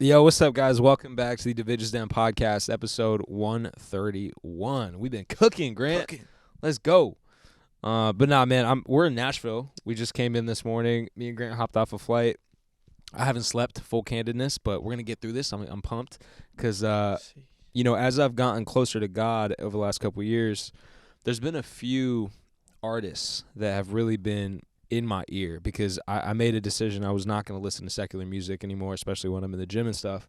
Yo, what's up, guys? Welcome back to the Divij Down podcast, episode 131. We've been cooking, Grant. Let's go. But nah, man, we're in Nashville. We just came in this morning. Me and Grant hopped off a flight. I haven't slept, full candidness, but we're gonna get through this. I'm pumped because as I've gotten closer to God over the last couple of years, there's been a few artists that have really been in my ear because I made a decision I was not going to listen to secular music anymore, especially when I'm in the gym and stuff.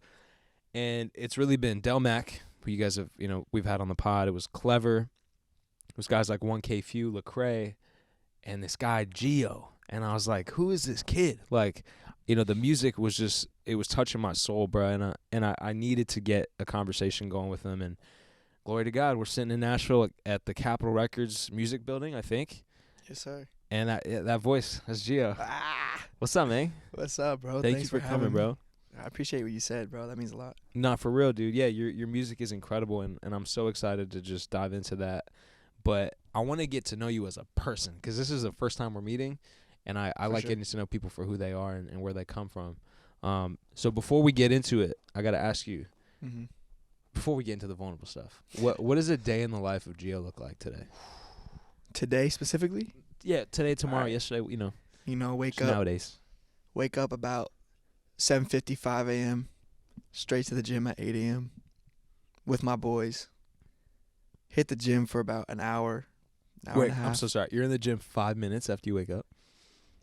And it's really been Dummac, who you guys have, we've had on the pod. It was Clever. It was guys like 1K Few, Lecrae, and this guy Geo. And I was like, who is this kid? Like, the music was just, it was touching my soul, bro. And I needed to get a conversation going with them. And glory to God, we're sitting in Nashville at the Capitol Records Music Building, I think. Yes, sir. And that voice, that's Gio. What's up, man? What's up, bro? Thanks you for coming, bro. I appreciate what you said, bro. That means a lot. Nah, for real, dude. Yeah, your music is incredible, and I'm so excited to just dive into that. But I want to get to know you as a person because this is the first time we're meeting, and I like getting to know people for who they are and where they come from. So before we get into it, I got to ask you, before we get into the vulnerable stuff, what does a day in the life of Gio look like today? Today specifically? Yeah, today, tomorrow, yesterday, wake up. Nowadays. Wake up about 7:55 a.m., straight to the gym at 8 a.m. with my boys. Hit the gym for about an hour Wait, and a half. I'm so sorry. You're in the gym 5 minutes after you wake up?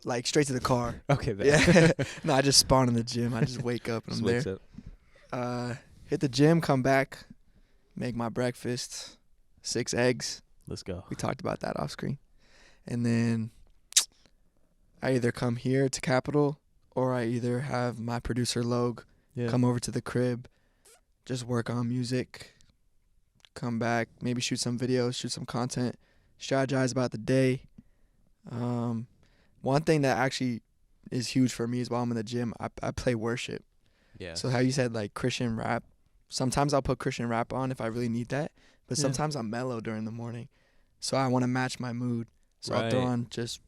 Like, straight to the car. Okay. Yeah. No, I just spawn in the gym. I just wake up and I'm there. Up. Hit the gym, come back, make my breakfast, 6 eggs. Let's go. We talked about that off screen. And then I either come here to Capitol or I either have my producer Logue come over to the crib, just work on music, come back, maybe shoot some videos, shoot some content, strategize about the day. One thing that actually is huge for me is while I'm in the gym, I play worship. Yeah. So how you said like Christian rap, sometimes I'll put Christian rap on if I really need that, but sometimes I'm mellow during the morning. So I want to match my mood. So I'll throw on just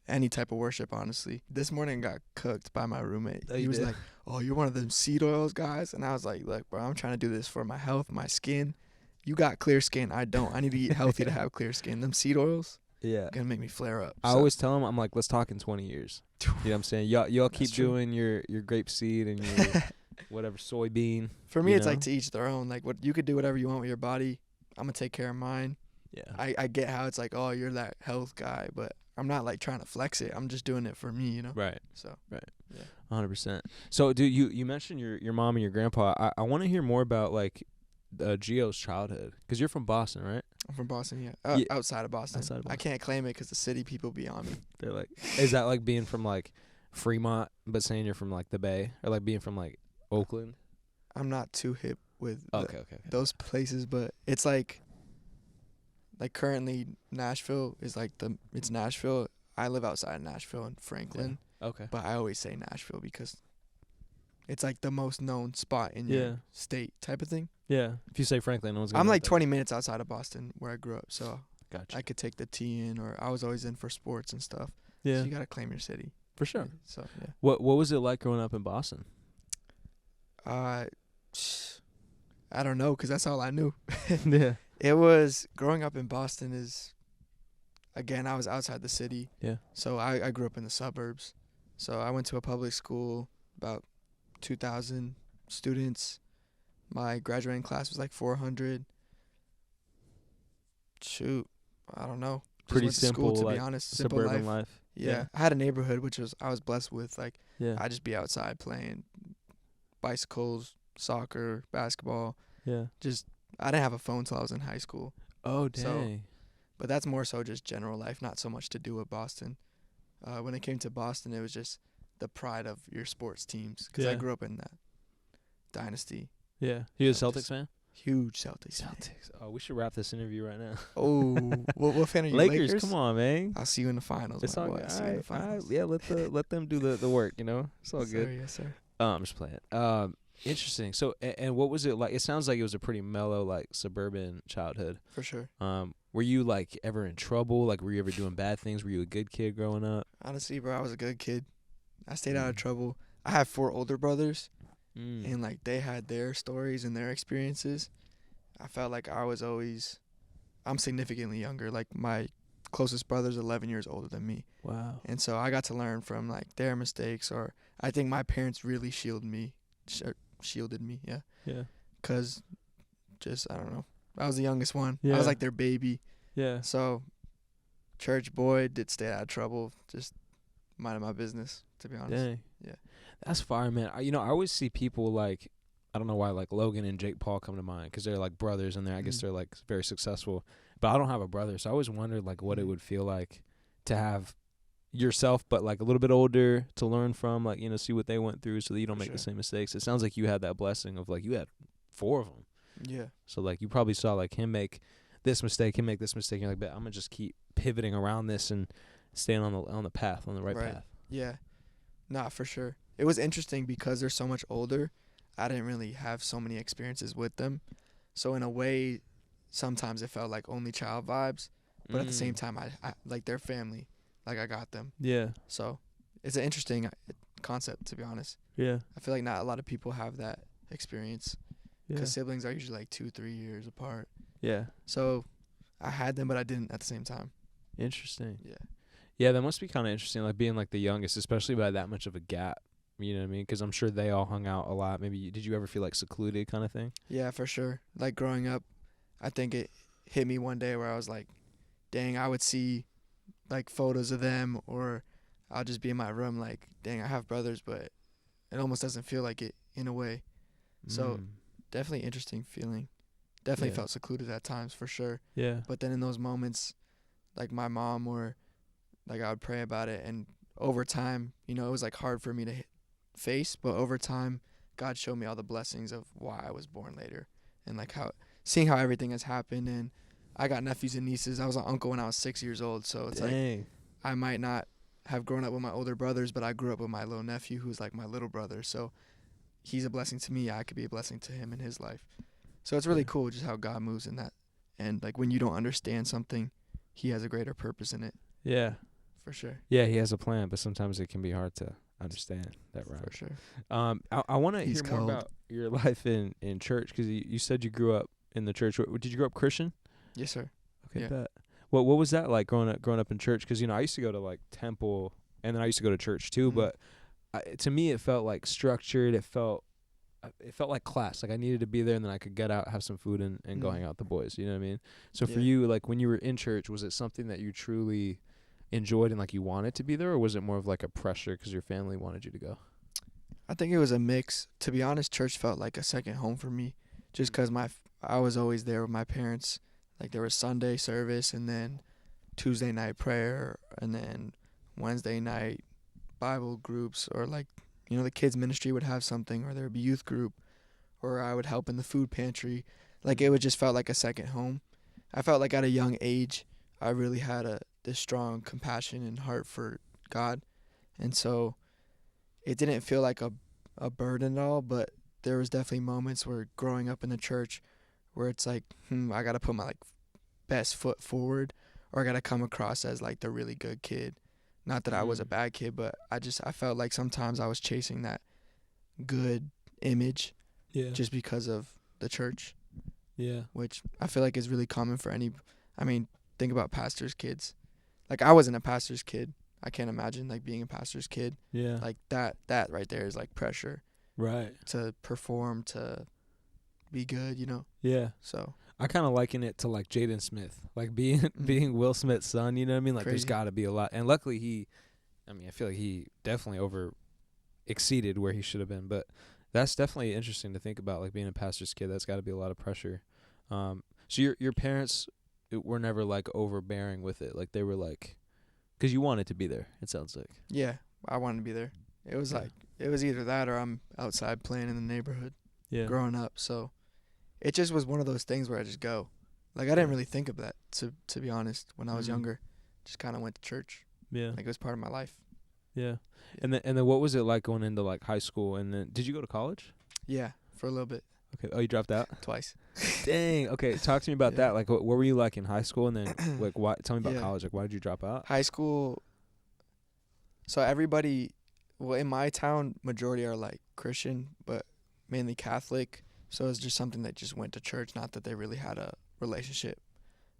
any type of worship, honestly. This morning I got cooked by my roommate. He was like, oh, you're one of them seed oils guys? And I was like, look, bro, I'm trying to do this for my health, my skin. You got clear skin. I don't. I need to eat healthy to have clear skin. Them seed oils going to make me flare up. I always tell him, I'm like, let's talk in 20 years. You know what I'm saying? Y'all keep doing your grape seed and your whatever soybean. For me, it's like to each their own. Like, what you could do whatever you want with your body. I'm going to take care of mine. Yeah, I get how it's like, oh, you're that health guy, but I'm not like trying to flex it. I'm just doing it for me, Right. So right, yeah, 100%. So, dude, you mentioned your mom and your grandpa. I want to hear more about like Gio's childhood because you're from Boston, right? I'm from Boston, outside of Boston. I can't claim it because the city people be on me. They're like, is that like being from like Fremont, but saying you're from like the Bay, or like being from like Oakland? I'm not too hip with okay. those places, but it's like currently Nashville is like it's Nashville. I live outside of Nashville in Franklin. Yeah. Okay. But I always say Nashville because it's like the most known spot in your state type of thing. Yeah. If you say Franklin, no one's gonna I'm know like that. 20 minutes outside of Boston where I grew up, so gotcha. I could take the T in, or I was always in for sports and stuff. Yeah. So you gotta claim your city. For sure. So yeah. What was it like growing up in Boston? I don't know, because that's all I knew. Yeah. It was, growing up in Boston is, again, I was outside the city. Yeah. So I grew up in the suburbs. So I went to a public school, about 2,000 students. My graduating class was like 400. Shoot, I don't know. Just pretty went to simple, school, to like, be honest. Simple suburban life. Yeah. I had a neighborhood, which I was blessed with. Like, yeah. I'd just be outside playing bicycles, soccer, basketball. Yeah. I didn't have a phone till I was in high school. Oh, dang. So, but that's more so just general life, not so much to do with Boston. When it came to Boston, it was just the pride of your sports teams, because I grew up in that dynasty. Yeah. You a Celtics fan? Huge Celtics. Oh, we should wrap this interview right now. Oh, what fan are you? Lakers? Come on, man. I'll see you in the finals. It's my all boy. good. I'll see you in the finals. Yeah, let them do the work. It's all good. Yes, sir. I'm just playing. Interesting. So, and what was it like? It sounds like it was a pretty mellow, like, suburban childhood. For sure. Were you, like, ever in trouble? Like, were you ever doing bad things? Were you a good kid growing up? Honestly, bro, I was a good kid. I stayed out of trouble. I have 4 older brothers, and like they had their stories and their experiences. I felt like I'm significantly younger. Like my closest brother's 11 years older than me. Wow. And so I got to learn from like their mistakes, or I think my parents really shielded me. Yeah. Yeah. 'Cause I don't know. I was the youngest one. Yeah. I was like their baby. Yeah. So church boy, did stay out of trouble, just minding my business, to be honest. Dang. Yeah. That's fire, man. I always see people like, I don't know why, like Logan and Jake Paul come to mind because they're like brothers and I guess they're like very successful. But I don't have a brother, so I always wondered like what it would feel like to have yourself, but like a little bit older, to learn from, like, see what they went through so that you don't make the same mistakes. It sounds like you had that blessing of like you had 4 of them. Yeah. So like you probably saw like him make this mistake, him make this mistake. And you're like, but I'm gonna just keep pivoting around this and staying on the path, on the right path. Yeah. Nah, for sure. It was interesting because they're so much older. I didn't really have so many experiences with them. So in a way, sometimes it felt like only child vibes. But at the same time, I like their family. Like I got them. Yeah. So it's an interesting concept, to be honest. Yeah. I feel like not a lot of people have that experience. Yeah. Because siblings are usually like 2-3 years apart. Yeah. So I had them, but I didn't at the same time. Interesting. Yeah. Yeah, that must be kind of interesting, like being like the youngest, especially by that much of a gap. You know what I mean? Because I'm sure they all hung out a lot. Maybe did you ever feel like secluded kind of thing? Yeah, for sure. Like growing up, I think it hit me one day where I was like, dang, I would see like photos of them, or I'll just be in my room like, dang, I have brothers, but it almost doesn't feel like it in a way. So definitely interesting feeling. Definitely felt secluded at times, for sure. Yeah. But then in those moments, like my mom, or like I would pray about it, and over time, it was like hard for me to face, but over time God showed me all the blessings of why I was born later, and like seeing how everything has happened. And I got nephews and nieces. I was an uncle when I was 6 years old, so it's like I might not have grown up with my older brothers, but I grew up with my little nephew who's like my little brother, so he's a blessing to me. I could be a blessing to him in his life. So it's really cool just how God moves in that, and like when you don't understand something, he has a greater purpose in it. Yeah. For sure. Yeah, he has a plan, but sometimes it can be hard to understand that, right? For sure. I want to hear more about your life in church, because you said you grew up in the church. Did you grow up Christian? Yes, sir. Okay, bet. What was that like growing up in church? Because I used to go to like temple, and then I used to go to church too. But to me, it felt like structured. It felt like class. Like I needed to be there, and then I could get out, have some food, and go hang out with the boys. You know what I mean? So for you, like when you were in church, was it something that you truly enjoyed and like you wanted to be there, or was it more of like a pressure because your family wanted you to go? I think it was a mix. To be honest, church felt like a second home for me, just because I was always there with my parents. Like there was Sunday service, and then Tuesday night prayer, and then Wednesday night Bible groups, or like the kids ministry would have something, or there would be youth group, or I would help in the food pantry. Like it would just felt like a second home. I felt like at a young age I really had this strong compassion and heart for God, and so it didn't feel like a burden at all. But there was definitely moments where growing up in the church where it's like, I gotta put my like best foot forward, or I gotta come across as like the really good kid. Not that I was a bad kid, but I felt like sometimes I was chasing that good image, just because of the church. Yeah, which I feel like is really common for think about pastors' kids. Like I wasn't a pastor's kid. I can't imagine like being a pastor's kid. Yeah. Like that right there is like pressure. Right. To perform, to be good, Yeah. So I kind of liken it to like Jaden Smith, like being Will Smith's son, you know what I mean? Like there's got to be a lot. And luckily I feel like he definitely exceeded where he should have been, but that's definitely interesting to think about, like being a pastor's kid. That's got to be a lot of pressure. So your parents were never like overbearing with it. Like they were like, because you wanted to be there, it sounds like. Yeah, I wanted to be there. It was like, it was either that or I'm outside playing in the neighborhood growing up. So it just was one of those things where I just go. Like I didn't really think of that, to be honest, when I was younger. Just kind of went to church. Yeah. Like it was part of my life. Yeah. And then what was it like going into like high school, and then did you go to college? Yeah, for a little bit. Okay. Oh, you dropped out? Twice. Dang. Okay. Talk to me about that. Like, what were you like in high school, and then like, why? Tell me about college. Like, why did you drop out? High school. So everybody, in my town, majority are like Christian, but mainly Catholic. So it was just something that just went to church, not that they really had a relationship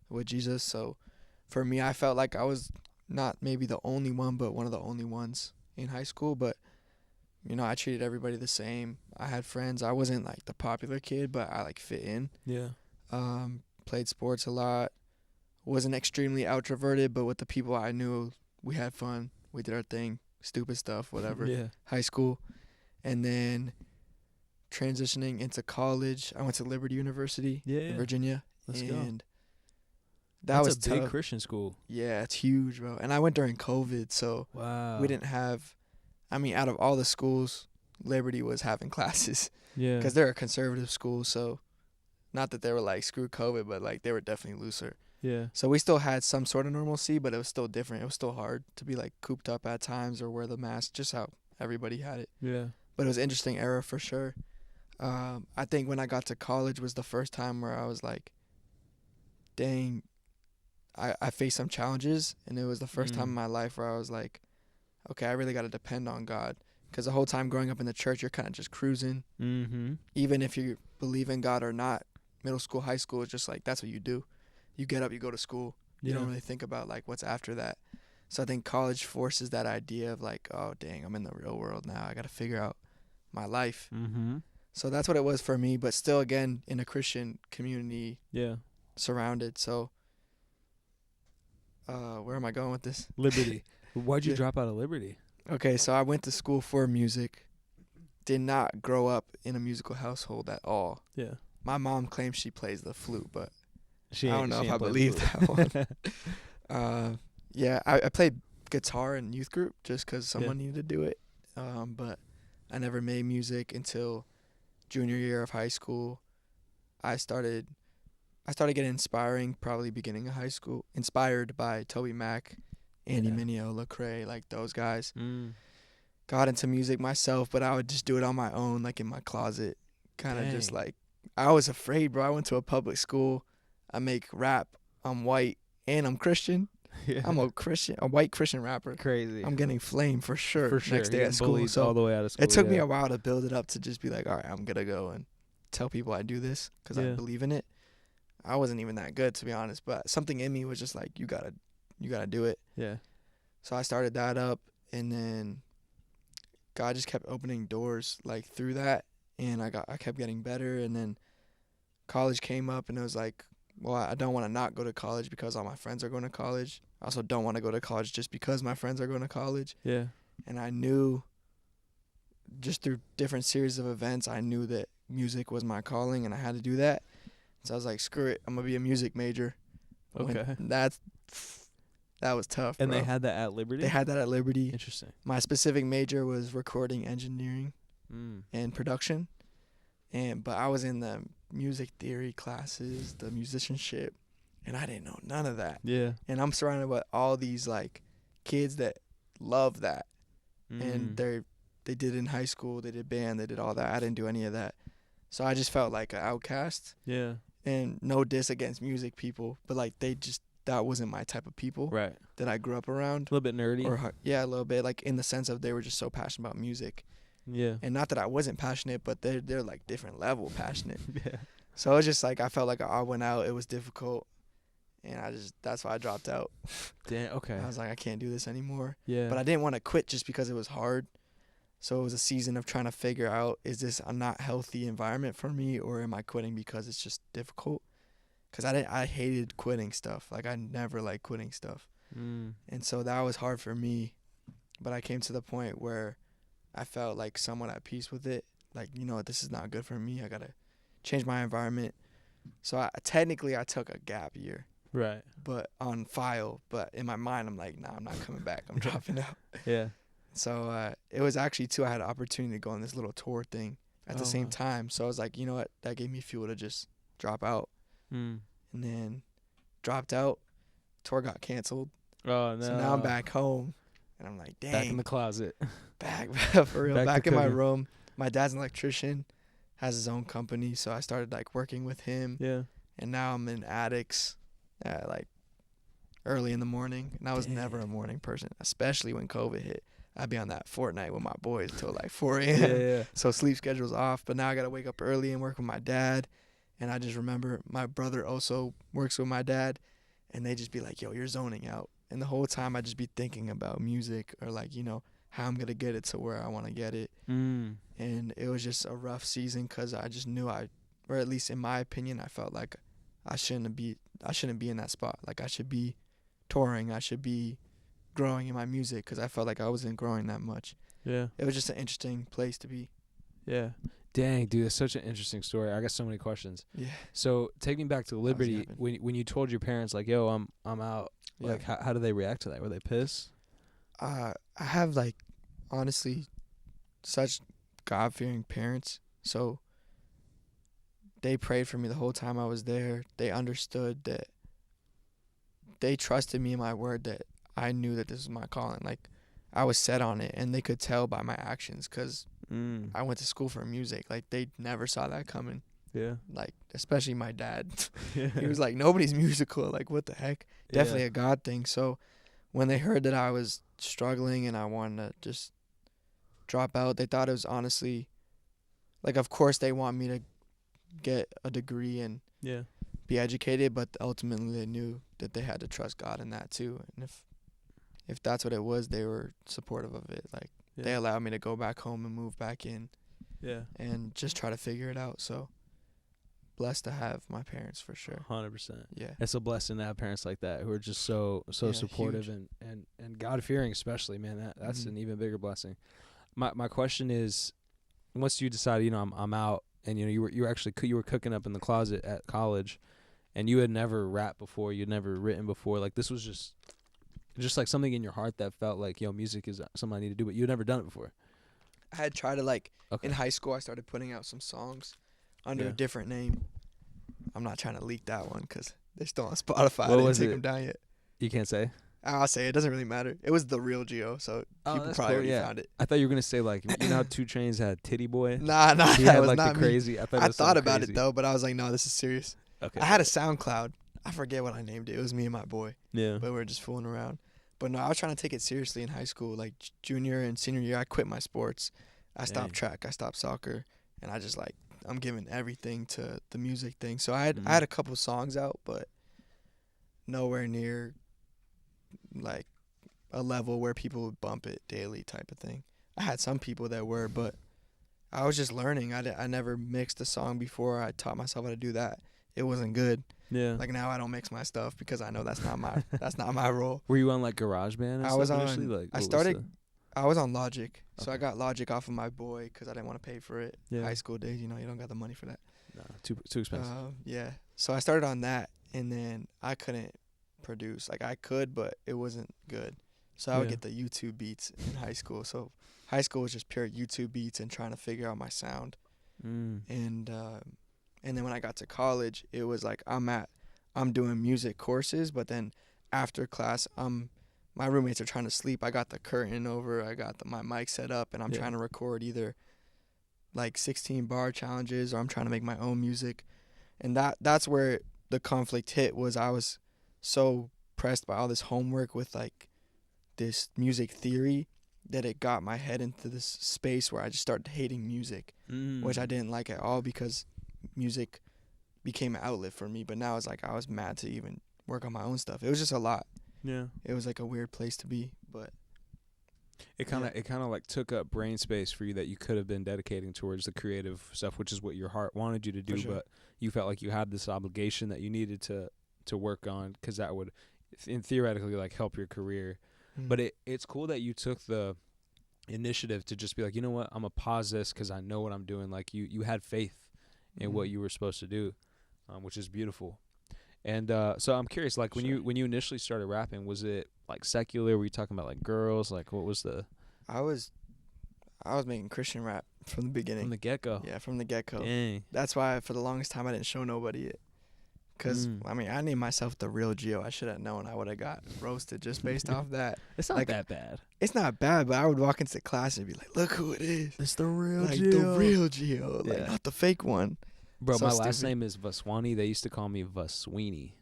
with Jesus. So for me, I felt like I was not maybe the only one, but one of the only ones in high school. But, you know, I treated everybody the same. I had friends. I wasn't like the popular kid, but I like fit in. Yeah. Played sports a lot. Wasn't extremely outroverted, but with the people I knew, we had fun. We did our thing, stupid stuff, whatever. Yeah. High school. And then transitioning into college, I went to Liberty University in Virginia. Let's go. And That's was a big tough. Christian school. Yeah, it's huge, bro. And I went during COVID, so we didn't have, I mean, out of all the schools, Liberty was having classes. Yeah. Because they're a conservative school, so not that they were like, screw COVID, but like they were definitely looser. Yeah. So we still had some sort of normalcy, but it was still different. It was still hard to be like cooped up at times or wear the mask, just how everybody had it. Yeah. But it was an interesting era for sure. I think when I got to college was the first time where I was like, dang, I faced some challenges. And it was the first time in my life where I was like, okay, I really got to depend on God. Because the whole time growing up in the church, you're kind of just cruising. Mm-hmm. Even if you believe in God or not, middle school, high school, it's just like, that's what you do. You get up, you go to school. You don't really think about like what's after that. So I think college forces that idea of like, oh, dang, I'm in the real world now. I got to figure out my life. Mm-hmm. So that's what it was for me. But still, again, in a Christian community. Yeah. Surrounded. So where am I going with this? Liberty. Why'd you drop out of Liberty? Okay, so I went to school for music. Did not grow up in a musical household at all. Yeah. My mom claims she plays the flute, but I don't know if I believe that one. Yeah, I played guitar in youth group just because someone needed to do it. But I never made music until junior year of high school. I started getting inspiring probably beginning of high school. Inspired by Toby Mac, Andy Mineo, Lecrae, like those guys. Got into music myself, but I would just do it on my own, like in my closet. Kind of just like, I was afraid, bro. I went to a public school. I make rap. I'm white and I'm Christian. Yeah. I'm a white Christian rapper. Crazy. I'm getting flamed for sure. Next day at school. So all the way out of school. It took me a while to build it up to just be like, all right, I'm going to go and tell people I do this because I believe in it. I wasn't even that good, to be honest, but something in me was just like, you gotta do it. Yeah. So I started that up, and then God just kept opening doors like through that, and I kept getting better, and then college came up, and it was like, well, I don't want to not go to college because all my friends are going to college. I also don't want to go to college just because my friends are going to college. Yeah. And I knew, just through different series of events, I knew that music was my calling, and I had to do that. So I was like, screw it, I'm going to be a music major. Okay. That was tough, And bro. they had that at Liberty? They had that at Liberty. Interesting. My specific major was recording engineering and production. But I was in the music theory classes, the musicianship, and I didn't know none of that. Yeah. And I'm surrounded by all these, like, kids that love that. And they did in high school, they did band, they did all that. I didn't do any of that. So I just felt like an outcast. Yeah. And no diss against music people, but like that wasn't my type of people. Right. That I grew up around. A little bit nerdy. Yeah, a little bit, like in the sense of they were just so passionate about music. Yeah. And not that I wasn't passionate, but they're like different level passionate. Yeah. So it was just like I felt like I went out, it was difficult, and that's why I dropped out. Damn. Okay. I was like, I can't do this anymore. Yeah. But I didn't want to quit just because it was hard. So it was a season of trying to figure out, is this a not healthy environment for me, or am I quitting because it's just difficult? Because I hated quitting stuff. Like, I never liked quitting stuff. And so that was hard for me. But I came to the point where I felt like somewhat at peace with it. Like, you know what, this is not good for me. I got to change my environment. So I took a gap year. Right. But on file. But in my mind, I'm like, nah, I'm not coming back. I'm dropping out. Yeah. So it was actually, too, I had an opportunity to go on this little tour thing at the same time. So I was like, you know what? That gave me fuel to just drop out. And then dropped out. Tour got canceled. Oh, no. So now I'm back home. And I'm like, dang. Back in the closet. Back, for real. Back in my room. My dad's an electrician. Has his own company. So I started, like, working with him. Yeah. And now I'm in attics at, like, early in the morning. And I was never a morning person, especially when COVID hit. I'd be on that Fortnite with my boys till like 4 a.m. Yeah. So sleep schedule's off. But now I got to wake up early and work with my dad. And I just remember my brother also works with my dad. And they just be like, yo, you're zoning out. And the whole time I just be thinking about music or like, you know, how I'm going to get it to where I want to get it. And it was just a rough season because I just knew or at least in my opinion, I felt like I shouldn't be in that spot. Like I should be touring. I should be growing in my music because I felt like I wasn't growing that much. Yeah. It was just an interesting place to be. Yeah. Dang, dude, that's such an interesting story. I got so many questions. Yeah. So taking back to Liberty, when you told your parents like, yo, I'm out, like how did they react to that? Were they pissed? I have like honestly such God-fearing parents. So they prayed for me the whole time I was there. They understood that. They trusted me in my word that I knew that this was my calling. Like, I was set on it, and they could tell by my actions because I went to school for music. Like, they never saw that coming. Yeah. Like, especially my dad. He was like, nobody's musical. Like, what the heck? Definitely a God thing. So when they heard that I was struggling and I wanted to just drop out, they thought it was honestly, like, of course they want me to get a degree and be educated, but ultimately they knew that they had to trust God in that too. And if that's what it was, they were supportive of it. Like they allowed me to go back home and move back in and just try to figure it out. So blessed to have my parents for sure. 100%. Yeah. It's a blessing to have parents like that who are just so supportive and God-fearing especially, man. That's an even bigger blessing. My question is, once you decide, you know, I'm out, and you know you were cooking up in the closet at college, and you had never rapped before, you'd never written before, like this was just like something in your heart that felt like, yo, music is something I need to do, but you'd never done it before. I had tried to in high school I started putting out some songs under a different name. I'm not trying to leak that one because they're still on Spotify. I didn't take them down yet. You can't say? I'll say it doesn't really matter. It was The Real Geo, so people probably already found it. I thought you were gonna say like, you know how 2 Chainz had Titty Boy? Nah, he that had was like not the me. crazy. I thought about it though, but I was like, no, this is serious. Okay. I had a SoundCloud. I forget what I named it. It was me and my boy. Yeah. But we were just fooling around. But no, I was trying to take it seriously in high school. Like junior and senior year, I quit my sports. I stopped track. I stopped soccer, and I just I'm giving everything to the music thing. So I had a couple songs out, but nowhere near like a level where people would bump it daily type of thing. I had some people that were, but I was just learning. I never mixed a song before. I taught myself how to do that. It wasn't good. Yeah. Like now I don't mix my stuff because I know that's not my role. Were you on like GarageBand? I was on. Like, I was on Logic, so I got Logic off of my boy because I didn't want to pay for it. Yeah. High school days, you know, you don't got the money for that. No, too expensive. Yeah. So I started on that, and then I couldn't produce. Like I could, but it wasn't good. So I would get the YouTube beats in high school. So high school was just pure YouTube beats and trying to figure out my sound. And then when I got to college, it was like I'm doing music courses, but then after class, my roommates are trying to sleep. I got the curtain over. I got my mic set up, and I'm trying to record either like 16 bar challenges or I'm trying to make my own music. And that's where the conflict hit. Was I was so pressed by all this homework with like this music theory that it got my head into this space where I just started hating music, which I didn't like at all because music became an outlet for me. But now it's like I was mad to even work on my own stuff. It was just a lot. Yeah. It was like a weird place to be, but it kind of like took up brain space for you that you could have been dedicating towards the creative stuff, which is what your heart wanted you to do, but you felt like you had this obligation that you needed to work on because that would theoretically like help your career. But it's cool that you took the initiative to just be like, you know what, I'm gonna pause this because I know what I'm doing. Like you had faith in what you were supposed to do, which is beautiful. And so I'm curious, like when you initially started rapping, was it like secular? Were you talking about like girls? Like what was the? I was making Christian rap from the beginning. From the get-go. Yeah, from the get-go. Dang. That's why for the longest time I didn't show nobody it. Because, I mean, I named myself The Real Geo. I should have known I would have got roasted just based off that. It's not like, that bad. It's not bad, but I would walk into class and be like, look who it is. It's The Real Geo. Like, The Real Geo. Like, not the fake one. Bro, so my last name is Vaswani. They used to call me Vasweenie.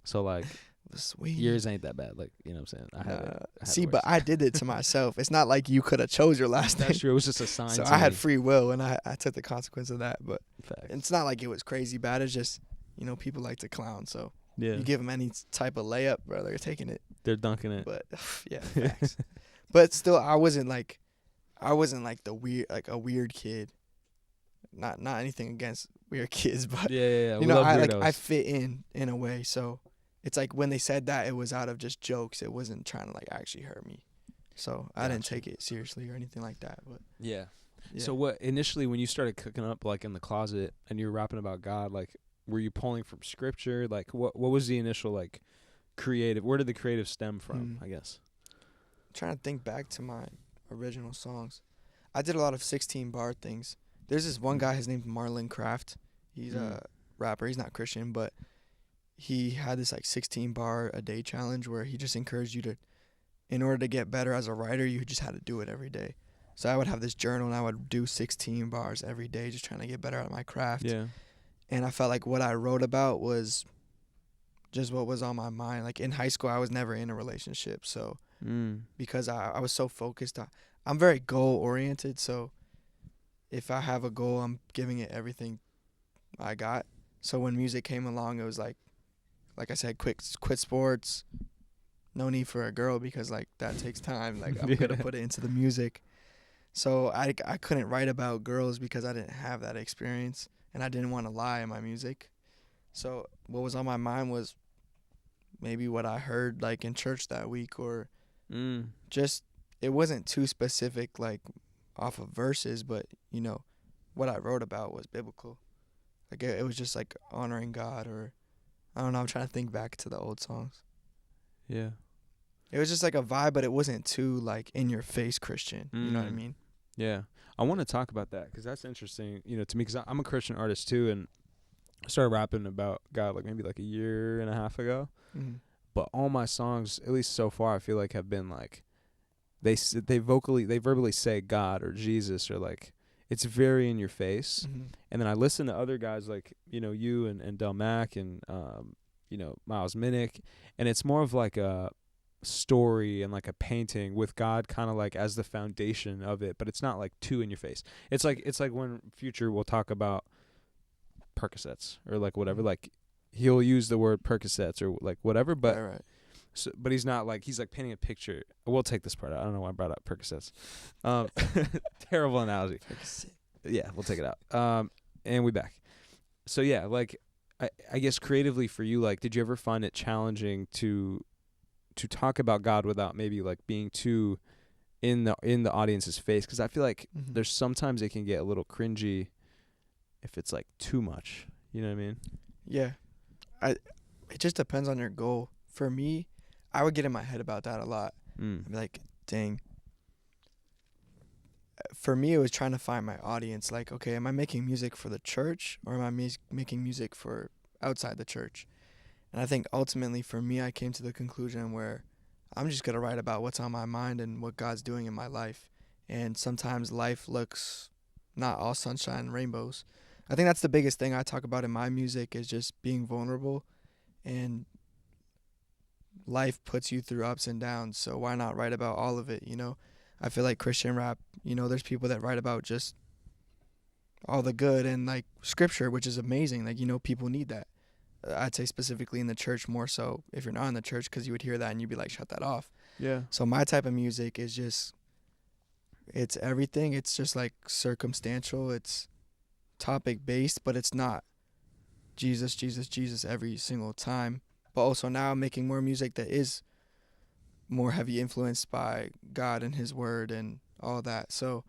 So, like, Sweet. Yours ain't that bad. Like, you know what I'm saying? I have it. See, but I did it to myself. It's not like you could have chose your last name. That's true. It was just a sign. So to I had me. free will, and I took the consequence of that. But Facts. it's not like it was crazy bad. It's just, people like to clown. So Yeah. you give them any type of layup, bro, they're taking it. They're dunking it. But yeah, facts. But still, I wasn't like the weird, like a weird kid. Not anything against weird kids, but Yeah. you know, I fit in a way. So it's like when they said that, it was out of just jokes. It wasn't trying to like actually hurt me. So I didn't take it seriously or anything like that. But yeah. So what initially when you started cooking up like in the closet and you were rapping about God, like were you pulling from scripture? Like what was the initial like creative? Where did the creative stem from? I guess. I'm trying to think back to my original songs. I did a lot of 16 bar things. There's this one guy, his name's Marlon Craft. He's a rapper. He's not Christian, but he had this like 16 bar a day challenge where he just encouraged you to, in order to get better as a writer, you just had to do it every day. So I would have this journal and I would do 16 bars every day, just trying to get better at my craft. Yeah. And I felt like what I wrote about was just what was on my mind. Like in high school, I was never in a relationship. So because I was so focused on, I'm very goal oriented. So if I have a goal, I'm giving it everything I got. So when music came along, it was like I said, quit sports. No need for a girl because like that takes time. Like I'm gonna put it into the music. So I couldn't write about girls because I didn't have that experience and I didn't want to lie in my music. So what was on my mind was maybe what I heard like in church that week or just it wasn't too specific like off of verses, but what I wrote about was biblical. Like it was just like honoring God or I don't know, I'm trying to think back to the old songs. Yeah. It was just like a vibe, but it wasn't too like in your face Christian. You know what I mean? Yeah. I want to talk about that because that's interesting, to me, because I'm a Christian artist too, and I started rapping about God like maybe like a year and a half ago. But all my songs, at least so far, I feel like have been like they verbally say God or Jesus or like it's very in your face. And then I listen to other guys like you and Dummac and Miles Minnick, and it's more of like a story and like a painting with God kind of like as the foundation of it, but it's not like too in your face. It's like when Future will talk about Percocets or like whatever, like he'll use the word Percocets or like whatever, but right. So, but he's not like he's like painting a picture. We'll take this part out. I don't know why I brought up Percocets. Terrible analogy. Yeah, we'll take it out. And we back. So yeah, like I guess creatively for you, like, did you ever find it challenging to talk about God without maybe like being too in the audience's face? Because I feel like there's sometimes it can get a little cringy if it's like too much. You know what I mean? Yeah. It just depends on your goal. For me, I would get in my head about that a lot. I'd be like, dang. For me, it was trying to find my audience. Like, okay, am I making music for the church or am I making music for outside the church? And I think ultimately for me, I came to the conclusion where I'm just going to write about what's on my mind and what God's doing in my life. And sometimes life looks not all sunshine and rainbows. I think that's the biggest thing I talk about in my music is just being vulnerable, and life puts you through ups and downs. So why not write about all of it? I feel like Christian rap, there's people that write about just all the good and like scripture, which is amazing. Like, people need that. I'd say specifically in the church more so if you're not in the church, because you would hear that and you'd be like, shut that off. Yeah. So my type of music is just, it's everything. It's just like circumstantial. It's topic based, but it's not Jesus, Jesus, Jesus every single time. But also now I'm making more music that is more heavy influenced by God and his word and all that. So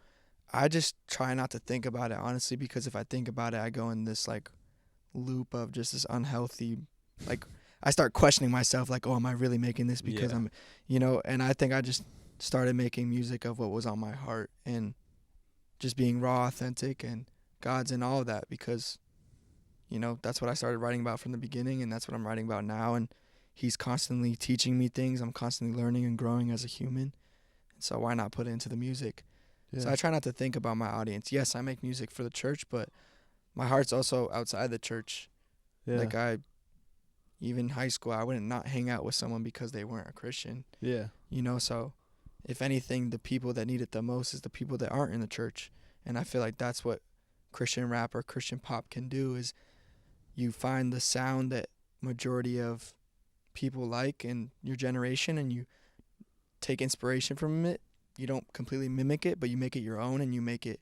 I just try not to think about it, honestly, because if I think about it, I go in this like loop of just this unhealthy, like I start questioning myself, like, oh, am I really making this because I'm, and I think I just started making music of what was on my heart and just being raw, authentic, and God's in all of that because, that's what I started writing about from the beginning, and that's what I'm writing about now. And he's constantly teaching me things. I'm constantly learning and growing as a human. So why not put it into the music? Yeah. So I try not to think about my audience. Yes, I make music for the church, but my heart's also outside the church. Yeah. Like even high school, I wouldn't not hang out with someone because they weren't a Christian. Yeah. So if anything, the people that need it the most is the people that aren't in the church. And I feel like that's what Christian rap or Christian pop can do, is you find the sound that majority of people like in your generation, and you take inspiration from it. You don't completely mimic it, but you make it your own, and you make it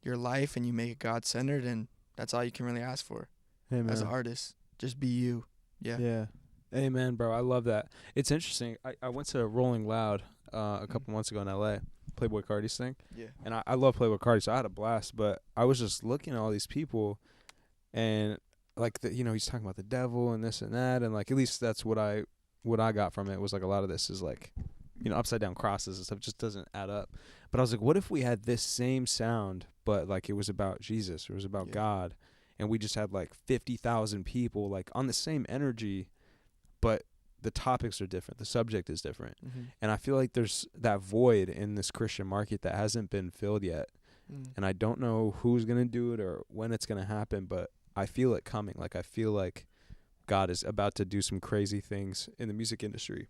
your life, and you make it God-centered, and that's all you can really ask for as an artist. Just be you. Yeah. Amen, bro. I love that. It's interesting. I went to Rolling Loud a couple months ago in L.A., Playboy Cardi's thing. Yeah. And I love Playboy Cardi, so I had a blast. But I was just looking at all these people, and like he's talking about the devil and this and that, and like at least that's what I got from it was like a lot of this is like, upside down crosses and stuff just doesn't add up. But I was like, what if we had this same sound, but like it was about Jesus, it was about God, and we just had like 50,000 people like on the same energy, but the topics are different, the subject is different. And I feel like there's that void in this Christian market that hasn't been filled yet. And I don't know who's gonna do it or when it's gonna happen, but I feel it coming. Like I feel like God is about to do some crazy things in the music industry.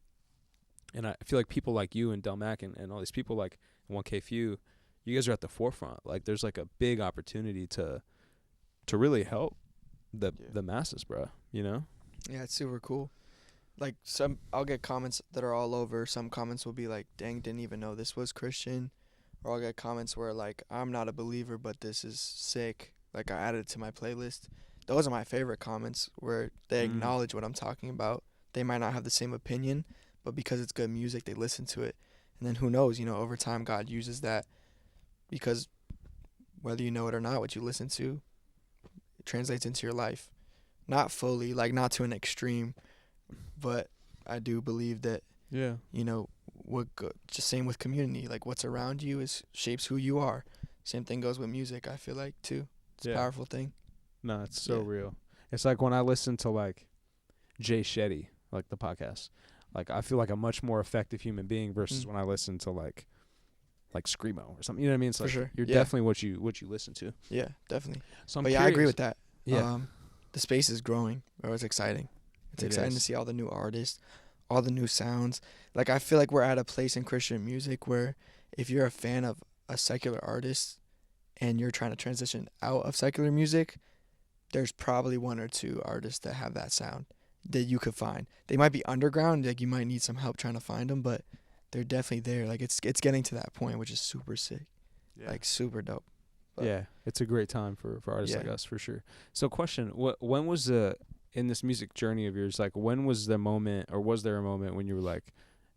And I feel like people like you and Dummac and all these people like 1K Few, you guys are at the forefront. Like there's like a big opportunity to really help the masses, bro. Yeah, it's super cool. Like I'll get comments that are all over. Some comments will be like, dang, didn't even know this was Christian. Or I'll get comments where like, I'm not a believer, but this is sick. Like I added it to my playlist. Those are my favorite comments, where they acknowledge what I'm talking about. They might not have the same opinion, but because it's good music, they listen to it. And then who knows, over time God uses that, because whether you know it or not, what you listen to, it translates into your life. Not fully, like not to an extreme, but I do believe that, just same with community. Like what's around you shapes who you are. Same thing goes with music, I feel like, too. It's a powerful thing. No, it's so real. It's like when I listen to like Jay Shetty, like the podcast, like I feel like a much more effective human being versus when I listen to like Screamo or something. You know what I mean? It's like you're definitely what you listen to. Yeah, definitely. So I agree with that. Yeah. The space is growing, bro. It's exciting. It's exciting to see all the new artists, all the new sounds. Like I feel like we're at a place in Christian music where if you're a fan of a secular artist and you're trying to transition out of secular music, there's probably one or two artists that have that sound that you could find. They might be underground, like you might need some help trying to find them, but they're definitely there. Like it's getting to that point, which is super sick. Like super dope. But it's a great time for artists like us, for sure. So question, when was in this music journey of yours, like when was the moment, or was there a moment when you were like,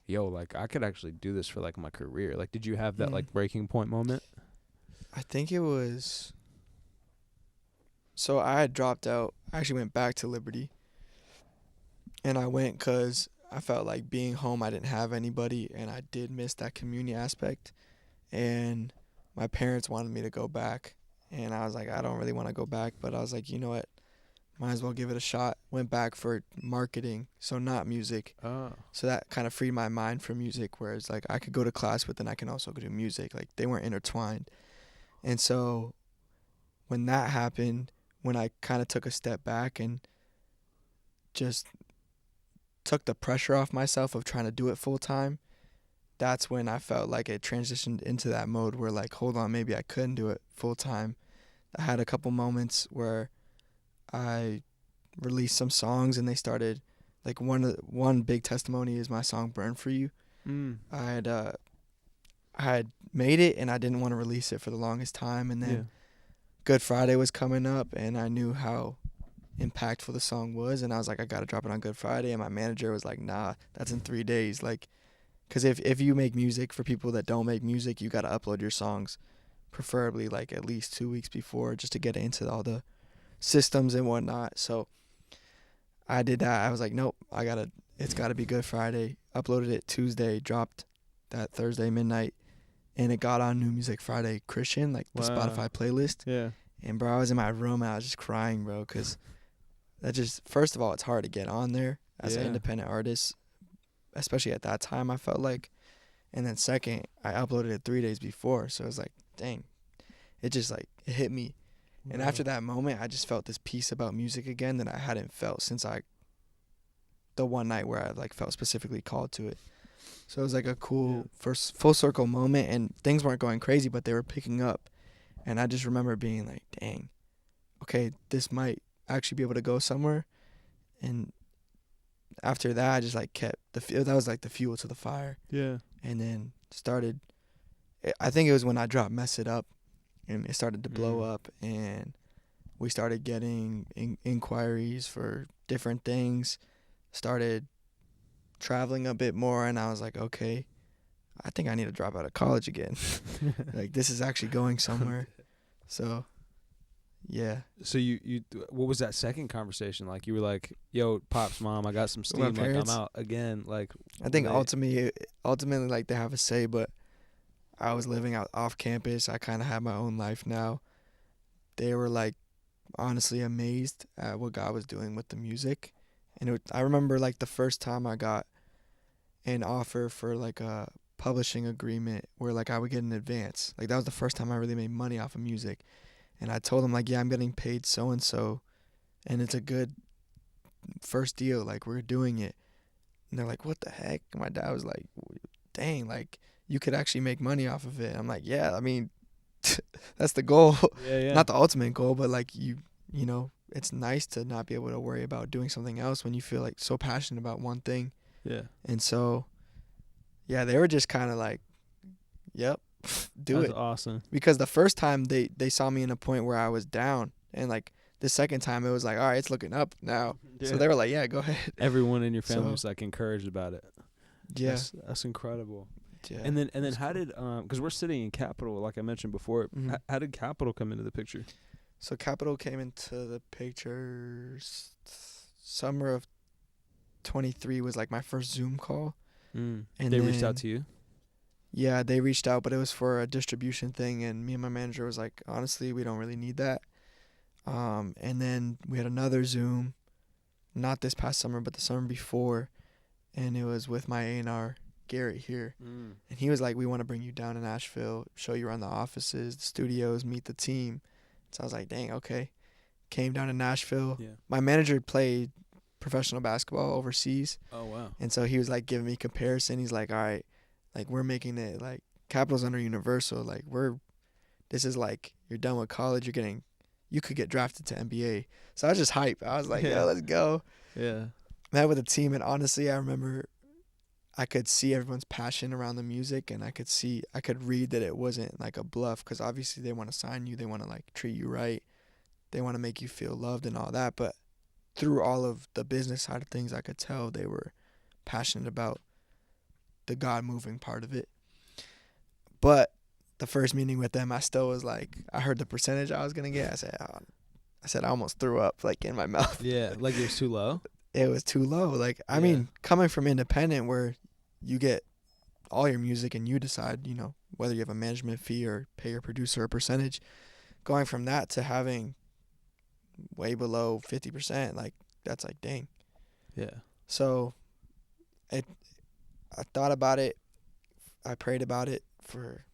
yo, like I could actually do this for like my career? Like did you have that like breaking point moment? I think it was, so I had dropped out. I actually went back to Liberty, and I went because I felt like being home, I didn't have anybody, and I did miss that community aspect, and my parents wanted me to go back, and I was like, I don't really want to go back, but I was like, you know what, might as well give it a shot. Went back for marketing, so not music. So that kind of freed my mind from music, whereas like I could go to class, but then I can also go do music. Like they weren't intertwined. And so when that happened, when I kind of took a step back and just took the pressure off myself of trying to do it full time, that's when I felt like it transitioned into that mode where like, hold on, maybe I couldn't do it full time. I had a couple moments where I released some songs and they started, like one big testimony is my song Burn For You. I had made it and I didn't want to release it for the longest time, and then Good Friday was coming up and I knew how impactful the song was, and I was like, I gotta drop it on Good Friday, and my manager was like, nah, that's in 3 days, like, because if you make music for people that don't make music, you gotta upload your songs preferably like at least 2 weeks before, just to get it into all the systems and whatnot. So I did that. I was like, nope, it's gotta be Good Friday. Uploaded it Tuesday, dropped that Thursday midnight, and it got on New Music Friday Christian, like the Spotify playlist. Yeah. And bro, I was in my room and I was just crying, bro, because that just, first of all, it's hard to get on there as an independent artist, especially at that time, I felt like. And then second, I uploaded it 3 days before, so it was like, dang, it just like, it hit me. And after that moment, I just felt this peace about music again that I hadn't felt since I the one night where I like felt specifically called to it. So it was like a cool first full circle moment, and things weren't going crazy, but they were picking up. And I just remember being like, dang, okay, this might actually be able to go somewhere. And after that, I just like kept that was like the fuel to the fire. Yeah. And then started, I think it was when I dropped Mess It Up, and it started to blow up, and we started getting inquiries for different things, started traveling a bit more, and I was like, okay, I think I need to drop out of college again. Like, this is actually going somewhere. So, yeah. So you what was that second conversation like? You were like, yo, Pops, Mom, I got some steam, like I'm out again. Like, I think ultimately like they have a say, but I was living out off campus. I kind of had my own life now. They were like honestly amazed at what God was doing with the music. And I remember like the first time I got an offer for like a publishing agreement where like I would get an advance. Like that was the first time I really made money off of music. And I told them like, yeah, I'm getting paid so and so, and it's a good first deal. Like, we're doing it. And they're like, what the heck? And my dad was like, dang, like you could actually make money off of it. I'm like, yeah, I mean, that's the goal. Yeah. Not the ultimate goal, but like you know, it's nice to not be able to worry about doing something else when you feel like so passionate about one thing. Yeah. And so, yeah, they were just kind of like, yep, do That's it. Awesome. Because the first time they saw me in a point where I was down, and like the second time it was like, all right, it's looking up now. Yeah. So they were like, yeah, go ahead. Everyone in your family was like encouraged about it. Yeah. That's incredible. Yeah. And then how did because we're sitting in Capitol, like I mentioned before. Mm-hmm. How did Capitol come into the picture? So Capitol came into the picture summer of 23 was like my first Zoom call. And they reached out to you? Yeah, they reached out, but it was for a distribution thing, and me and my manager was like, honestly, we don't really need that. And then we had another Zoom, not this past summer, but the summer before, and it was with my A&R, Garrett here. And he was like, we want to bring you down to Nashville, show you around the offices, the studios, meet the team. So I was like, dang, okay. Came down to Nashville. Yeah. My manager played professional basketball overseas. Oh, wow. And so he was like giving me comparison. He's like, all right, like we're making it like Capitol's under Universal. Like this is like you're done with college. You could get drafted to NBA. So I was just hyped. I was like, yo, let's go. Yeah. Met with a team, and honestly, I remember I could see everyone's passion around the music, and I could read that it wasn't like a bluff, because obviously they want to sign you, they want to like treat you right, they want to make you feel loved and all that. But through all of the business side of things, I could tell they were passionate about the God moving part of it. But the first meeting with them, I still was like, I heard the percentage I was gonna get. I said I almost threw up like in my mouth. Yeah, like it was too low. It was too low. Like I mean, coming from independent where you get all your music and you decide, you know, whether you have a management fee or pay your producer a percentage, going from that to having way below 50%, like that's like dang. Yeah. So I thought about it. I prayed about it for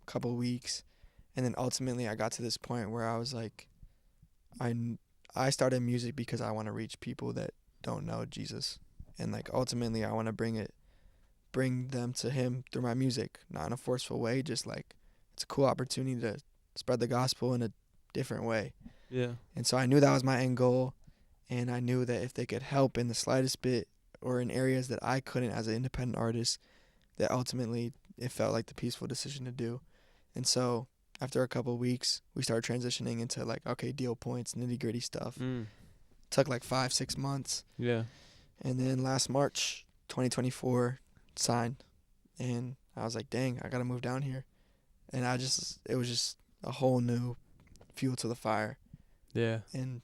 a couple of weeks, and then ultimately I got to this point where I was like, I started music because I want to reach people that don't know Jesus, and like ultimately I want to bring them to him through my music, not in a forceful way, just like it's a cool opportunity to spread the gospel in a different way. Yeah. And so I knew that was my end goal, and I knew that if they could help in the slightest bit or in areas that I couldn't as an independent artist, that ultimately it felt like the peaceful decision to do. And so after a couple of weeks, we started transitioning into like, okay, deal points, nitty gritty stuff. Took like 5-6 months. Yeah. And then last March 2024 signed, and I was like, dang, I got to move down here. And it was just a whole new fuel to the fire. Yeah. And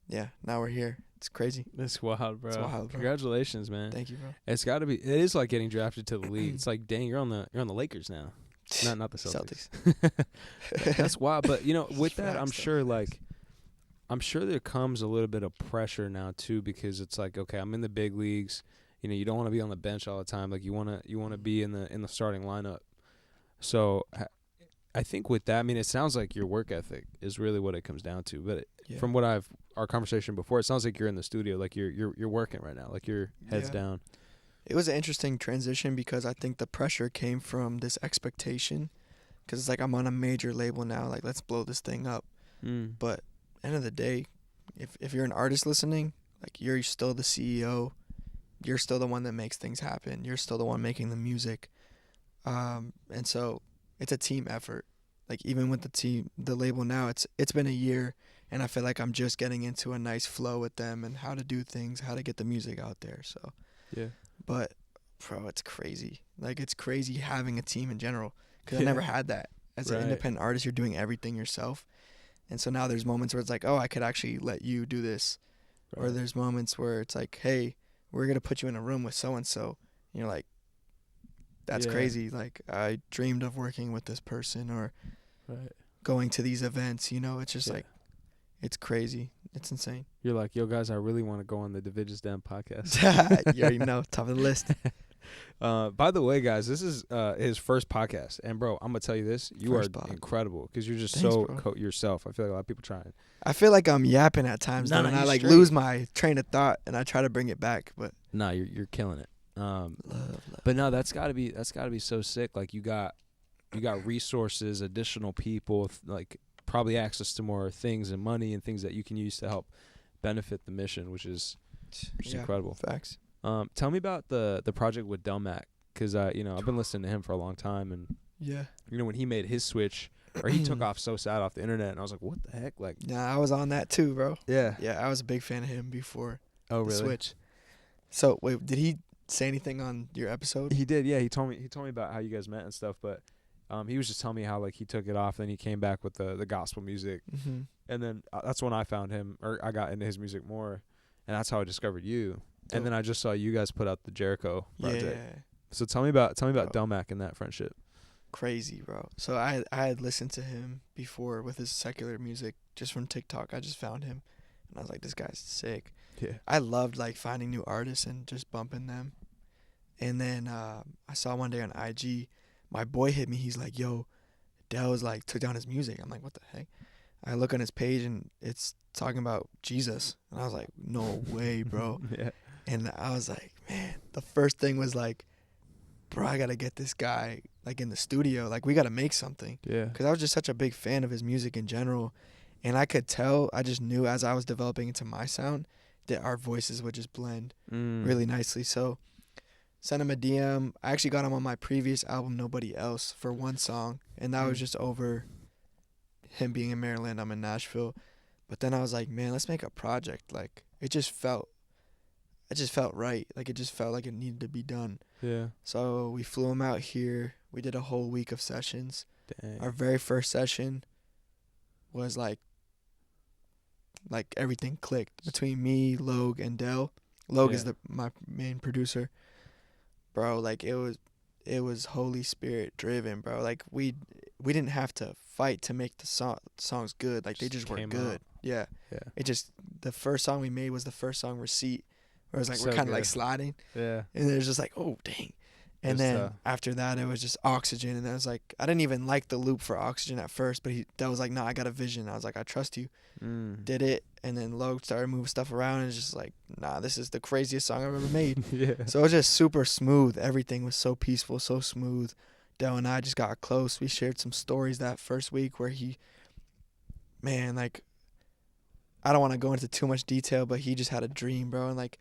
yeah, now we're here. It's crazy. It's wild, bro. It's wild, bro. Congratulations, man. Thank you, bro. It is like getting drafted to the league. It's like, dang, you're on the Lakers now. Not the Celtics. That's wild. But you know, with that, I'm sure there comes a little bit of pressure now too, because it's like, okay, I'm in the big leagues. You know, you don't want to be on the bench all the time. Like you want to be in the starting lineup. So I think with that, I mean, it sounds like your work ethic is really what it comes down to. But Yeah. from what our conversation before, it sounds like you're in the studio, like you're working right now, like your head's down. It was an interesting transition because I think the pressure came from this expectation, because it's like I'm on a major label now, like let's blow this thing up. But end of the day, if you're an artist listening, like you're still the CEO, you're still the one that makes things happen, you're still the one making the music, and so it's a team effort. Like even with the label now, it's been a year, and I feel like I'm just getting into a nice flow with them and how to do things, how to get the music out there. So yeah. But bro, it's crazy. Like it's crazy having a team in general, because I never had that. As an independent artist, you're doing everything yourself. And so now there's moments where it's like, oh, I could actually let you do this. Right. Or there's moments where it's like, hey, we're going to put you in a room with so-and-so. And you're like, that's crazy. Like, I dreamed of working with this person or going to these events. You know, it's just like, it's crazy. It's insane. You're like, yo, guys, I really want to go on the Divij podcast. You already know, top of the list. By the way, guys, this is his first podcast, and bro, I'm gonna tell you this: you are incredible because you're just yourself. I feel like a lot of people trying. I feel like I'm yapping at times, and I like lose my train of thought, and I try to bring it back. But nah, you're killing it. Love. But no, that's gotta be so sick. Like you got resources, additional people, like probably access to more things and money and things that you can use to help benefit the mission, which is incredible. Facts. Tell me about the project with Dummac, because I've been listening to him for a long time, and when he made his switch, or he took off So Sad off the internet, and I was like, what the heck? Like, yeah, I was on that too, bro. Yeah, I was a big fan of him before. Oh, the really? Switch. So wait, did he say anything on your episode? He did. Yeah, he told me about how you guys met and stuff, but he was just telling me how like he took it off, then he came back with the gospel music, and then that's when I found him, or I got into his music more, and that's how I discovered you. And then I just saw you guys put out the Jericho project. Yeah. So tell me about Dummac and that friendship. Crazy, bro. So I had listened to him before with his secular music just from TikTok. I just found him, and I was like, this guy's sick. Yeah. I loved like finding new artists and just bumping them. And then I saw one day on IG, my boy hit me. He's like, yo, Dell's like took down his music. I'm like, what the heck? I look on his page and it's talking about Jesus. And I was like, no way, bro. Yeah. And I was like, man, the first thing was like, bro, I got to get this guy like in the studio. Like we got to make something. Yeah. Because I was just such a big fan of his music in general. And I could tell, I just knew as I was developing into my sound that our voices would just blend really nicely. So sent him a DM. I actually got him on my previous album, Nobody Else, for one song. And that was just over him being in Maryland. I'm in Nashville. But then I was like, man, let's make a project. Like it just felt right. Like it just felt like it needed to be done. Yeah. So we flew him out here. We did a whole week of sessions. Dang. Our very first session was like everything clicked between me, Logue, and Dell. Logue is my main producer. Bro, like it was Holy Spirit driven, bro. Like we didn't have to fight to make the songs good. Like they just were good. Out. Yeah. It just, the first song we made was the first song, Receipt. Where it was like, we're kind of like sliding. Yeah. And it was just like, oh, dang. And then after that, it was just Oxygen. And I was like, I didn't even like the loop for Oxygen at first, but that was like, no, I got a vision. I was like, I trust you. Did it. And then Logue started moving stuff around. And it's just like, nah, this is the craziest song I've ever made. Yeah. So it was just super smooth. Everything was so peaceful, so smooth. Dell and I just got close. We shared some stories that first week where like, I don't want to go into too much detail, but he just had a dream, bro. And like,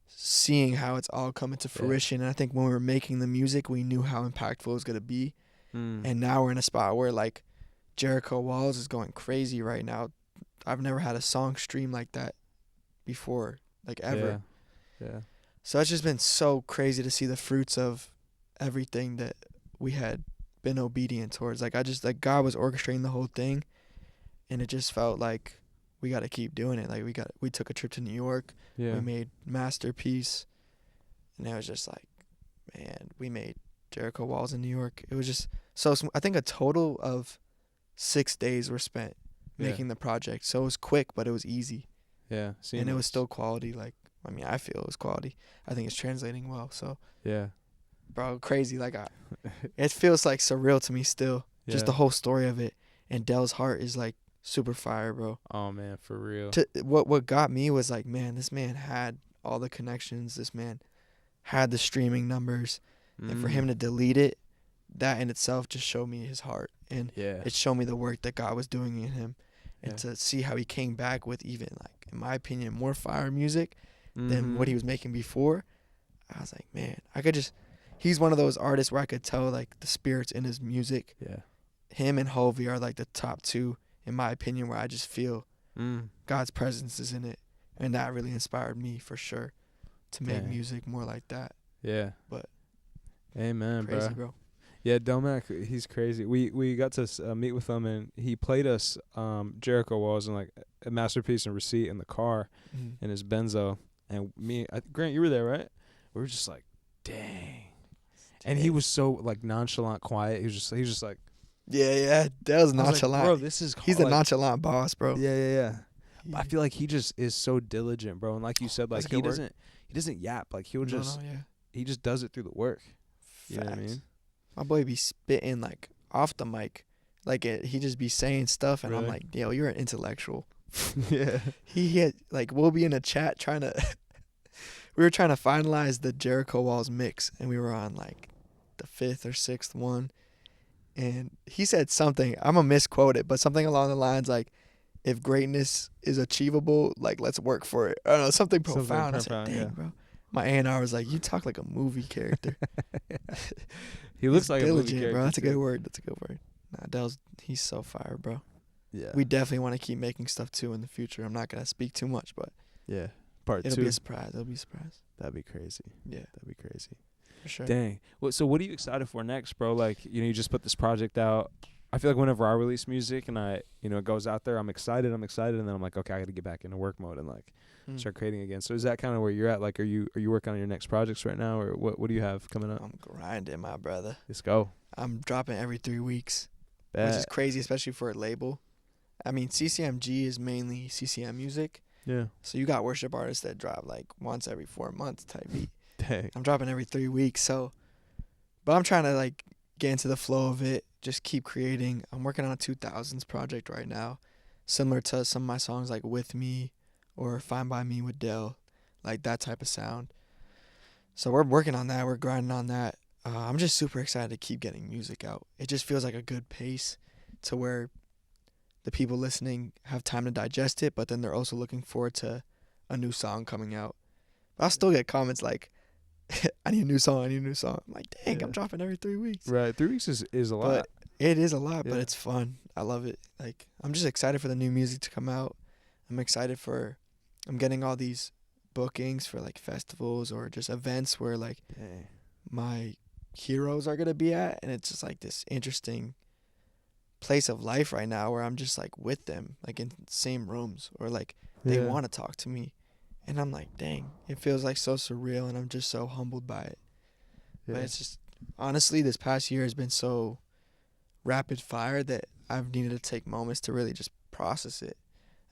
seeing how it's all coming to fruition. And I think when we were making the music, we knew how impactful it was going to be. And now we're in a spot where like Jericho Walls is going crazy right now. I've never had a song stream like that before, like ever. Yeah. So it's just been so crazy to see the fruits of everything that we had been obedient towards. Like God was orchestrating the whole thing, and it just felt like we got to keep doing it. Like we took a trip to New York. Yeah. We made Masterpiece, and it was just like, man, we made Jericho Walls in New York. It was just so smooth. I think a total of 6 days were spent making the project. So it was quick, but it was easy. Yeah. And it was still quality. Like, I mean, I feel it was quality. I think it's translating well. So yeah, bro, crazy. Like it feels like surreal to me still. Just the whole story of it. And Dell's heart is like super fire, bro. Oh man, for real. What got me was like, man, this man had all the connections. This man had the streaming numbers, and for him to delete it, that in itself just showed me his heart, and it showed me the work that God was doing in him, and to see how he came back with even, like, in my opinion, more fire music than what he was making before. I was like, man, he's one of those artists where I could tell, like, the spirits in his music. Yeah. Him and Hovey are like the top two, in my opinion, where I just feel God's presence is in it, and that really inspired me for sure to make music more like that. Yeah. But amen, crazy, bro. Yeah, Dummac, he's crazy. We got to meet with him, and he played us Jericho Walls and like a Masterpiece and Receipt in the car in his Benzo. And Grant, you were there, right? We were just like, dang. And he was so like nonchalant, quiet. He was just like, yeah. That was nonchalant. Like, bro, this is he's a nonchalant boss, bro. Yeah. I feel like he just is so diligent, bro. And like you said, like he doesn't yap. Like he just does it through the work. You know what I mean? My boy be spitting like off the mic, like he just be saying stuff, and I'm like, yo, you're an intellectual. Yeah. He had like, we'll be in a chat trying to. We were trying to finalize the Jericho Walls mix, and we were on like the 5th or 6th one, and he said something. I'm gonna misquote it, but something along the lines like, "If greatness is achievable, like let's work for it." I don't know, something profound. I said, "Dang, bro." My A&R was like, "You talk like a movie character." He looks like diligent, a movie character, bro. That's a good word. Nah, he's so fire, bro. Yeah. We definitely want to keep making stuff too in the future. I'm not gonna speak too much, but yeah, part 2. It'll be a surprise. That'd be crazy. Yeah, that'd be crazy. For sure. Dang. So what are you excited for next, bro? Like, you just put this project out. I feel like whenever I release music and it goes out there, I'm excited, and then I'm like, okay, I got to get back into work mode and like start creating again. So is that kind of where you're at? Like, are you working on your next projects right now, or what do you have coming up? I'm grinding, my brother. Let's go. I'm dropping every 3 weeks, which is crazy, especially for a label. I mean, CCMG is mainly CCM music. Yeah. So you got worship artists that drop like once every 4 months type beat. Dang. I'm dropping every 3 weeks. But I'm trying to like get into the flow of it, just keep creating. I'm working on a 2000s project right now, similar to some of my songs like With Me or Fine By Me with Dell, like that type of sound. So we're working on that. We're grinding on that. I'm just super excited to keep getting music out. It just feels like a good pace to where the people listening have time to digest it, but then they're also looking forward to a new song coming out. But I'll still get comments like, I need a new song. I'm like, dang, I'm dropping every 3 weeks. Right. 3 weeks is a lot. But it is a lot, but it's fun. I love it. Like, I'm just excited for the new music to come out. I'm getting all these bookings for like festivals or just events where like my heroes are going to be at. And it's just like this interesting place of life right now where I'm just like with them, like in the same rooms, or like they want to talk to me. And I'm like, dang, it feels like so surreal, and I'm just so humbled by it. But it's just, honestly, this past year has been so rapid fire that I've needed to take moments to really just process it.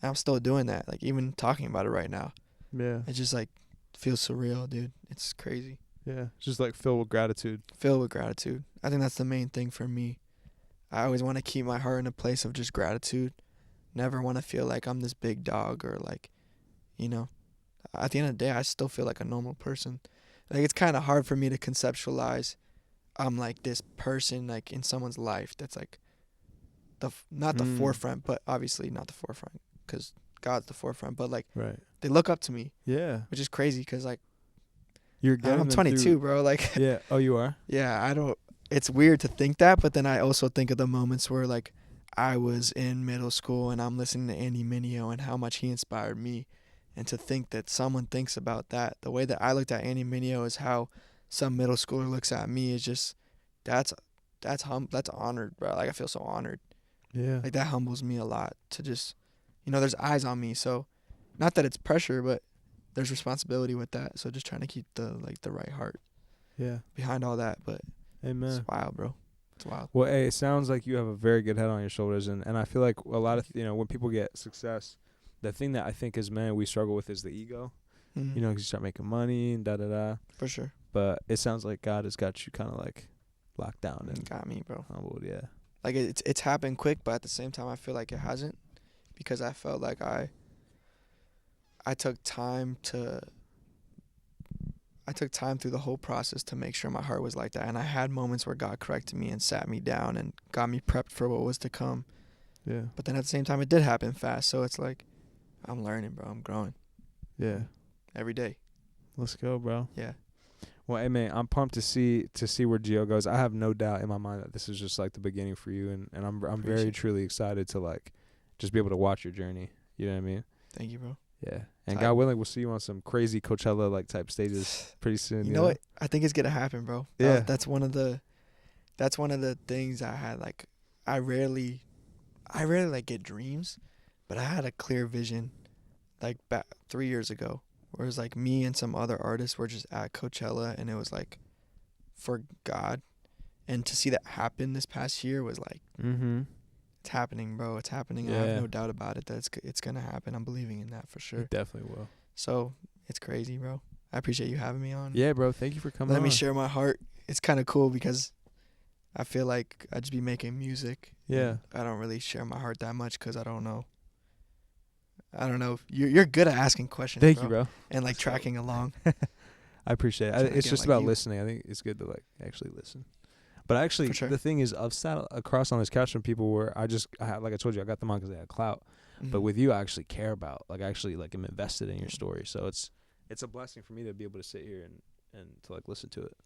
And I'm still doing that, like even talking about it right now. Yeah. It just like feels surreal, dude. It's crazy. Yeah. Just like filled with gratitude. I think that's the main thing for me. I always want to keep my heart in a place of just gratitude. Never want to feel like I'm this big dog or like, at the end of the day, I still feel like a normal person. Like, it's kind of hard for me to conceptualize I'm like this person like in someone's life that's like not the forefront, but obviously not the forefront because God's the forefront, but like they look up to me. Yeah. Which is crazy because like I'm 22, bro. Like yeah. Oh, you are? Yeah, it's weird to think that, but then I also think of the moments where like I was in middle school and I'm listening to Andy Mineo and how much he inspired me. And to think that someone thinks about that, the way that I looked at Andy Mineo is how some middle schooler looks at me is just, that's honored, bro. Like I feel so honored. Yeah. Like that humbles me a lot to just, there's eyes on me. So not that it's pressure, but there's responsibility with that. So just trying to keep the right heart. Yeah. Behind all that, but amen. It's wild, bro. It's wild. Well, hey, it sounds like you have a very good head on your shoulders, and I feel like a lot of when people get success, the thing that I think as men we struggle with is the ego. Mm-hmm. Because you start making money and da. For sure. But it sounds like God has got you kind of like locked down and got me, bro. Humbled, yeah. like it's happened quick, but at the same time I feel like it hasn't, because I felt like I took time through the whole process to make sure my heart was like that. And I had moments where God corrected me and sat me down and got me prepped for what was to come. Yeah. But then at the same time, it did happen fast. So it's like, I'm learning, bro. I'm growing. Yeah. Every day. Let's go, bro. Yeah. Well, hey, man, I'm pumped to see where Gio goes. I have no doubt in my mind that this is just like the beginning for you, and I'm very truly excited to like just be able to watch your journey. You know what I mean? Thank you, bro. Yeah. And God willing, we'll see you on some crazy Coachella like type stages pretty soon. You know what? I think it's gonna happen, bro. Yeah. That's one of the things I had. Like, I rarely like get dreams, but I had a clear vision, like back 3 years ago, where it was like me and some other artists were just at Coachella, and it was like for God, and to see that happen this past year was like, it's happening, bro. It's happening. Yeah. I have no doubt about it that it's gonna happen. I'm believing in that for sure. It definitely will. So it's crazy, bro. I appreciate you having me on. Yeah, bro. Thank you for coming. Let me share my heart. It's kind of cool because I feel like I just be making music. Yeah. I don't really share my heart that much because I don't know. You're good at asking questions. Thank you, bro. And like tracking along. I appreciate it. It's just about listening. I think it's good to like actually listen. But actually, the thing is, I've sat across on this couch from people where like I told you, I got them on because they had clout. Mm-hmm. But with you, I actually care about, like, actually, like, I'm invested in your story. So it's a blessing for me to be able to sit here and to like llisten to it.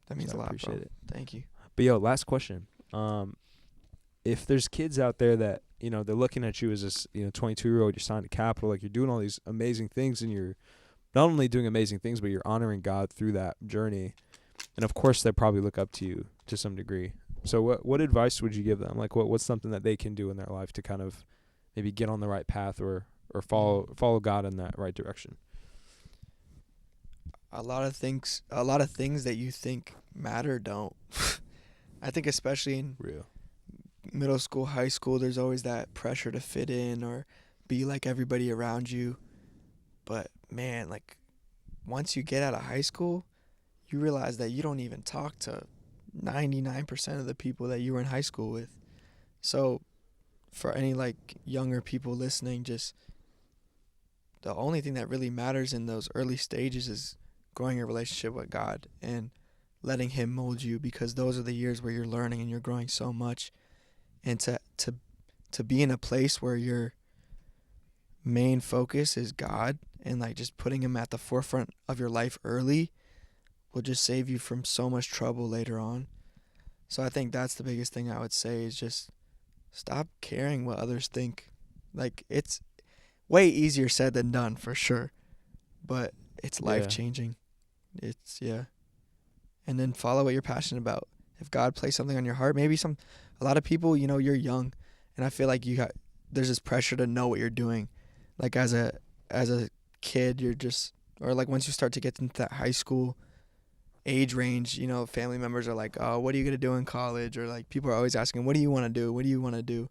That means a lot. Appreciate it. Thank you. But yo, last question. If there's kids out there that, you know, they're looking at you as this, 22-year-old, you're signed to Capital, like you're doing all these amazing things, and you're not only doing amazing things, but you're honoring God through that journey. And of course, they probably look up to you to some degree. So what advice would you give them? Like what's something that they can do in their life to kind of maybe get on the right path or follow God in that right direction? A lot of things that you think matter don't. I think especially in middle school, high school, there's always that pressure to fit in or be like everybody around you. But man, like once you get out of high school, you realize that you don't even talk to 99% of the people that you were in high school with. So for any like younger people listening, just the only thing that really matters in those early stages is growing a relationship with God and letting him mold you, because those are the years where you're learning and you're growing so much. And to be in a place where your main focus is God and like just putting him at the forefront of your life early will just save you from so much trouble later on. So I think that's the biggest thing I would say is just stop caring what others think. Like, it's way easier said than done for sure, but it's life-changing. And then follow what you're passionate about. If God plays something on your heart, maybe a lot of people, you're young, and I feel like there's this pressure to know what you're doing. Like as a kid, you're just, or like once you start to get into that high school age range, family members are like, oh, what are you going to do in college? Or like people are always asking, what do you want to do? What do you want to do?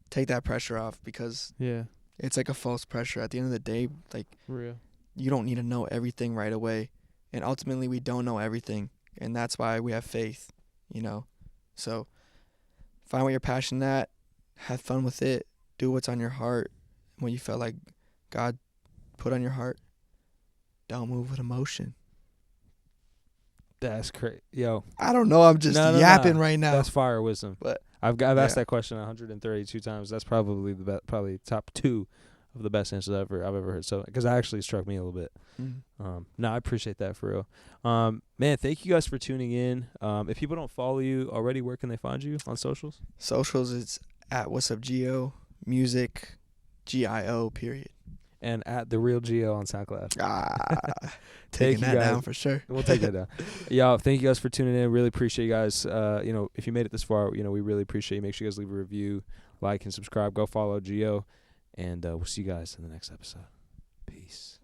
Take that pressure off, because it's like a false pressure. At the end of the day, like you don't need to know everything right away. And ultimately we don't know everything. And that's why we have faith, So find what you're passionate at, have fun with it, do what's on your heart. When you feel like God put on your heart, don't move with emotion. That's crazy. Yo. I don't know. I'm just yapping right now. That's fire wisdom. But I've asked that question 132 times. That's probably probably top 2 of the best answers I've ever heard. So, because it actually struck me a little bit. No, I appreciate that for real. Man, thank you guys for tuning in. If people don't follow you already, where can they find you on socials? Socials, it's at What's Up Gio, music, GIO, period. And at The Real Gio on SoundCloud. Taking that down for sure. We'll take that down. Y'all, thank you guys for tuning in. Really appreciate you guys. If you made it this far, we really appreciate you. Make sure you guys leave a review, like, and subscribe. Go follow Gio. And we'll see you guys in the next episode. Peace.